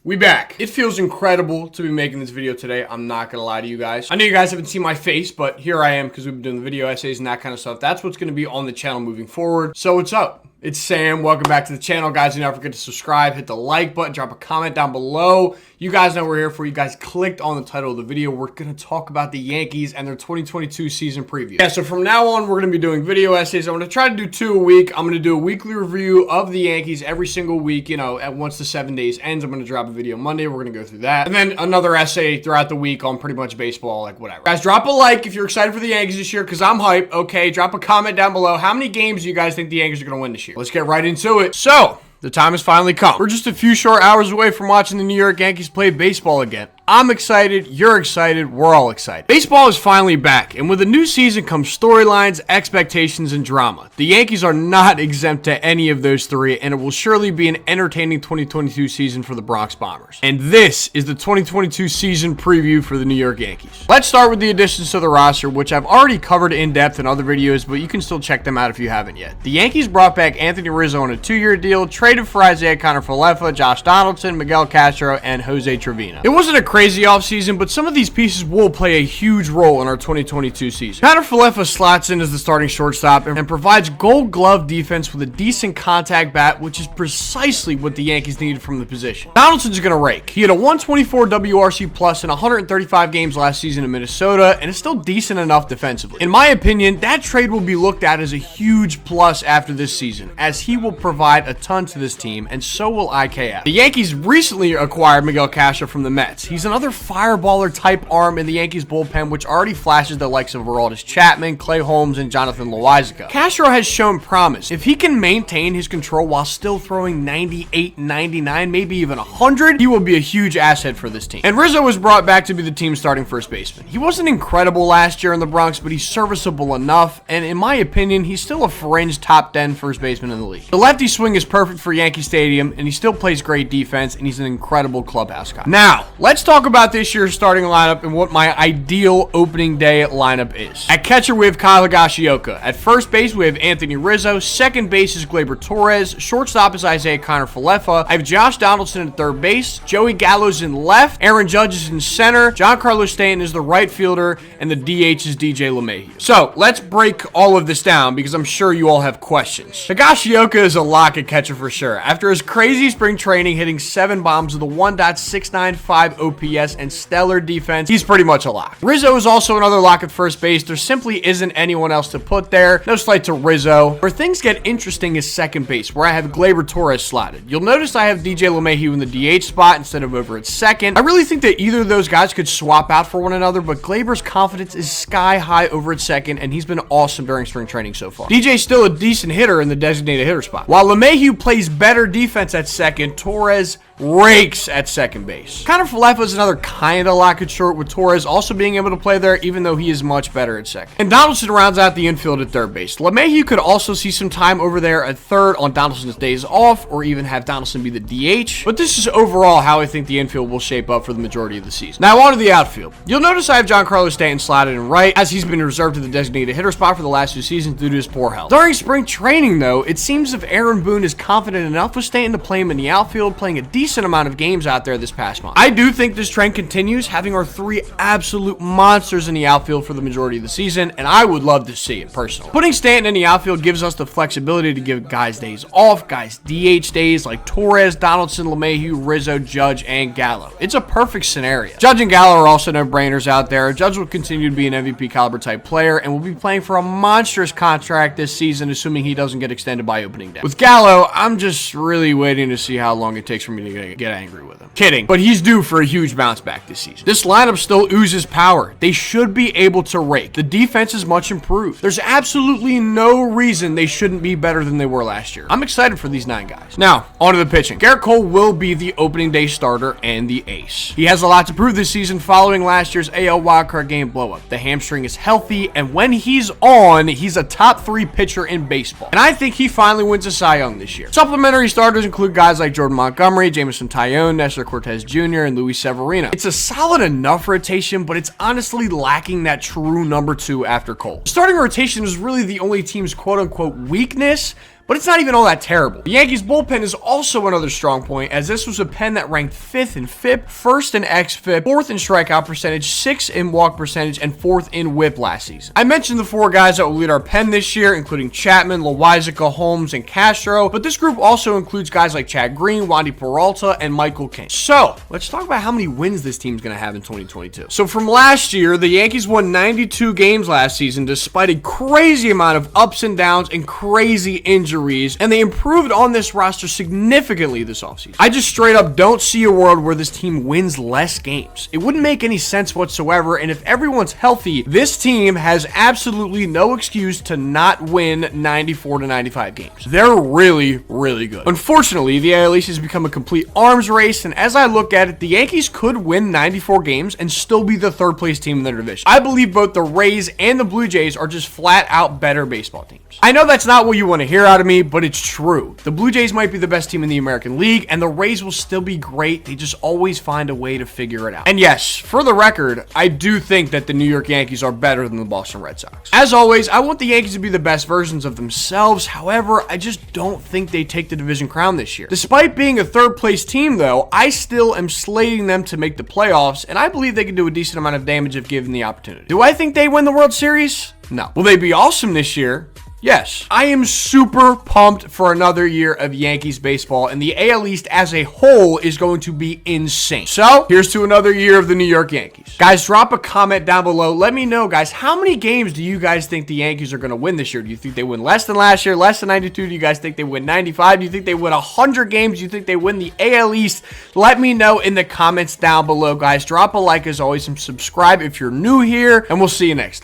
We back. It feels incredible to be making this video today. I'm not gonna lie to you guys. I know you guys haven't seen my face, but here I am because we've been doing the video essays and that kind of stuff. That's what's gonna be on the channel moving forward. So what's up? It's Sam. Welcome back to the channel, guys. Do not forget to subscribe, hit the like button, drop a comment down below. You guys know what we're here for. You guys clicked on the title of the video. We're going to talk about the Yankees and their 2022 season preview. Yeah, so from now on, we're going to be doing video essays. I'm going to try to do 2 a week. I'm going to do a weekly review of the Yankees every single week. You know, once the 7 days ends, I'm going to drop a video Monday. We're going to go through that. And then another essay throughout the week on pretty much baseball, like whatever. Guys, drop a like if you're excited for the Yankees this year because I'm hyped. Okay, drop a comment down below. How many games do you guys think the Yankees are going to win this year? Let's get right into it. So, the time has finally come. We're just a few short hours away from watching the New York Yankees play baseball again. I'm excited, you're excited, we're all excited. Baseball is finally back, and with a new season comes storylines, expectations, and drama. The Yankees are not exempt to any of those three, and it will surely be an entertaining 2022 season for the Bronx Bombers. And this is the 2022 season preview for the New York Yankees. Let's start with the additions to the roster, which I've already covered in depth in other videos, but you can still check them out if you haven't yet. The Yankees brought back Anthony Rizzo on a 2-year deal, traded for Isaiah Kiner-Falefa, Josh Donaldson, Miguel Kasha, and Jose Trevino. It wasn't a crazy offseason, but some of these pieces will play a huge role in our 2022 season. Kiner-Falefa slots in as the starting shortstop and provides gold glove defense with a decent contact bat, which is precisely what the Yankees needed from the position. Donaldson's gonna rake. He had a 124 WRC plus in 135 games last season in Minnesota, and is still decent enough defensively. In my opinion, that trade will be looked at as a huge plus after this season, as he will provide a ton to this team, and so will IKF. The Yankees recently acquired Miguel Kasha from the Mets. He's another fireballer type arm in the Yankees bullpen, which already flashes the likes of Aroldis Chapman, Clay Holmes, and Jonathan Loáisiga. Kasha has shown promise. If he can maintain his control while still throwing 98, 99, maybe even 100, he will be a huge asset for this team. And Rizzo was brought back to be the team's starting first baseman. He wasn't incredible last year in the Bronx, but he's serviceable enough, and in my opinion, he's still a fringe top 10 first baseman in the league. The lefty swing is perfect for Yankee Stadium, and he still plays great defense, and he's an incredible clubhouse guy. Now, let's talk about this year's starting lineup and what my ideal opening day lineup is. At catcher, we have Kyle Higashioka. At first base, we have Anthony Rizzo. Second base is Gleyber Torres. Shortstop is Isaiah Kiner-Falefa. I have Josh Donaldson at third base. Joey Gallo's in left. Aaron Judge is in center. Giancarlo Stanton is the right fielder, and the DH is DJ LeMahieu. So, let's break all of this down because I'm sure you all have questions. Higashioka is a lock at catcher for sure. After his crazy spring training, hitting 7 bombs with a 1.695 OPS and stellar defense, he's pretty much a lock. Rizzo is also another lock at first base. There simply isn't anyone else to put there. No slight to Rizzo. Where things get interesting is second base, where I have Gleyber Torres slotted. You'll notice I have DJ LeMahieu in the DH spot instead of over at second. I really think that either of those guys could swap out for one another, but Gleyber's confidence is sky high over at second, and he's been awesome during spring training so far. DJ's still a decent hitter in the designated hitter spot. While LeMahieu plays better defense at second, Torres rakes at second base. Kiner-Falefa is another kind of lock at short, with Torres also being able to play there, even though he is much better at second. And Donaldson rounds out the infield at third base. LeMahieu could also see some time over there at third on Donaldson's days off, or even have Donaldson be the DH. But this is overall how I think the infield will shape up for the majority of the season. Now on to the outfield. You'll notice I have Giancarlo Stanton slotted in right, as he's been reserved to the designated hitter spot for the last 2 seasons due to his poor health. During spring training, though, it seems as if Aaron Boone is confident enough with Stanton to play him in the outfield, playing a decent amount of games out there this past month. I do think this trend continues, having our 3 absolute monsters in the outfield for the majority of the season, and I would love to see it personally. Putting Stanton in the outfield gives us the flexibility to give guys days off, guys DH days like Torres, Donaldson, LeMahieu, Rizzo, Judge, and Gallo. It's a perfect scenario. Judge and Gallo are also no-brainers out there. Judge will continue to be an MVP caliber type player and will be playing for a monstrous contract this season, assuming he doesn't get extended by opening day. With Gallo, I'm just really waiting to see how long it takes for me to get angry with him. Kidding, but he's due for a huge bounce back this season. This lineup still oozes power. They should be able to rake. The defense is much improved. There's absolutely no reason they shouldn't be better than they were last year. I'm excited for these 9 guys. Now, on to the pitching. Garrett Cole will be the opening day starter and the ace. He has a lot to prove this season following last year's AL wildcard game blow-up. The hamstring is healthy, and when he's on, he's a top 3 pitcher in baseball. And I think he finally wins a Cy Young this year. Supplementary starters include guys like Jordan Montgomery, Jameson Taillon, Nestor Cortez Jr., and Luis Severino. It's a solid enough rotation, but it's honestly lacking that true number 2 after Cole. The starting rotation is really the only team's quote-unquote weakness, but it's not even all that terrible. The Yankees bullpen is also another strong point, as this was a pen that ranked 5th in FIP, 1st in xFIP, 4th in strikeout percentage, 6th in walk percentage, and 4th in WHIP last season. I mentioned the 4 guys that will lead our pen this year, including Chapman, Loizaga, Holmes, and Castro, but this group also includes guys like Chad Green, Wandy Peralta, and Michael King. So, let's talk about how many wins this team's going to have in 2022. So, from last year, the Yankees won 92 games last season despite a crazy amount of ups and downs and crazy injuries, and they improved on this roster significantly this offseason. I just straight up don't see a world where this team wins less games. It wouldn't make any sense whatsoever, and if everyone's healthy, this team has absolutely no excuse to not win 94 to 95 games. They're really, really good. Unfortunately, the AL East has become a complete arms race, and as I look at it, the Yankees could win 94 games and still be the 3rd place team in their division. I believe both the Rays and the Blue Jays are just flat out better baseball teams. I know that's not what you want to hear out of me, but it's true. The Blue Jays might be the best team in the American League, and the Rays will still be great. They just always find a way to figure it out. And yes, for the record, I do think that the New York Yankees are better than the Boston Red Sox. As always, I want the Yankees to be the best versions of themselves. However, I just don't think they take the division crown this year. Despite being a 3rd place team, though, I still am slating them to make the playoffs, and I believe they can do a decent amount of damage if given the opportunity. Do I think they win the World Series? No. Will they be awesome this year? Yes. I am super pumped for another year of Yankees baseball, and the AL East as a whole is going to be insane. So, here's to another year of the New York Yankees. Guys, drop a comment down below. Let me know, guys, how many games do you guys think the Yankees are going to win this year? Do you think they win less than last year, less than 92? Do you guys think they win 95? Do you think they win 100 games? Do you think they win the AL East? Let me know in the comments down below, guys. Drop a like as always and subscribe if you're new here, and we'll see you next time.